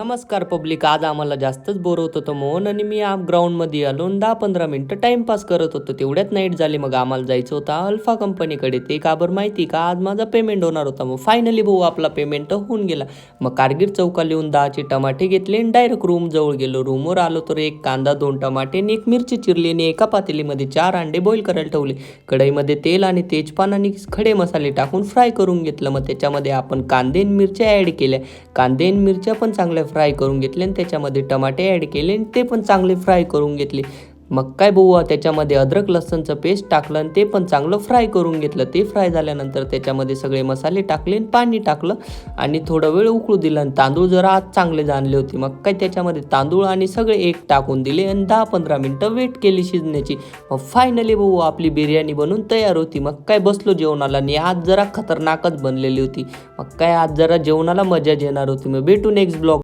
नमस्कार पब्लिक. आज आम्हाला जास्तच बोर होत होतं मोहन आणि मी ग्राउंडमध्ये आलो आणि 10-15 मिनिटं टाइमपास करत होतो. तेवढ्यात नाईट झाली. मग आम्हाला जायचं होतं अल्फा कंपनीकडे. ते का बरं माहिती का, आज माझा पेमेंट होणार होता. मग फायनली भाऊ आपला पेमेंट होऊन गेला. मग कारगिर चौकाला येऊन 10चे टमाटे घेतले आणि डायरेक्ट रूम जवळ गेलो. रूमवर आलो तर एक कांदा, 2 टमाटे आणि एक मिरची चिरली आणि एका पातेलीमध्ये 4 अंडे बॉईल करायला ठेवले. कढईमध्ये तेल आणि तेजपान आणि खडे मसाले टाकून फ्राय करून घेतलं. मग त्याच्यामध्ये आपण कांदे आणि मिरच्या ॲड केल्या. कांदे आणि मिरच्या पण चांगल्या फ्राय करून घेतले आणि त्याच्यामध्ये टमाटे ॲड केले आणि ते पण चांगले फ्राय करून घेतले. मग काय भाऊ, त्याच्यामध्ये अद्रक लसणचं पेस्ट टाकलं आणि ते पण चांगलं फ्राय करून घेतलं. ते फ्राय झाल्यानंतर त्याच्यामध्ये सगळे मसाले टाकले आणि पाणी टाकलं आणि थोडा वेळ उकळू दिलं. आणि तांदूळ जरा आज चांगले जाणले होते. मग काय त्याच्यामध्ये तांदूळ आणि सगळे एक टाकून दिले आणि 10-15 मिनिटं वेट केली शिजण्याची. मग फायनली भाऊ आपली बिर्याणी बनून तयार होती. मग काय बसलो जेवणाला आणि आज जरा खतरनाकच बनलेली होती. मग काय आज जरा जेवणाला मजा येणार होती. मग भेटू नेक्स्ट ब्लॉग.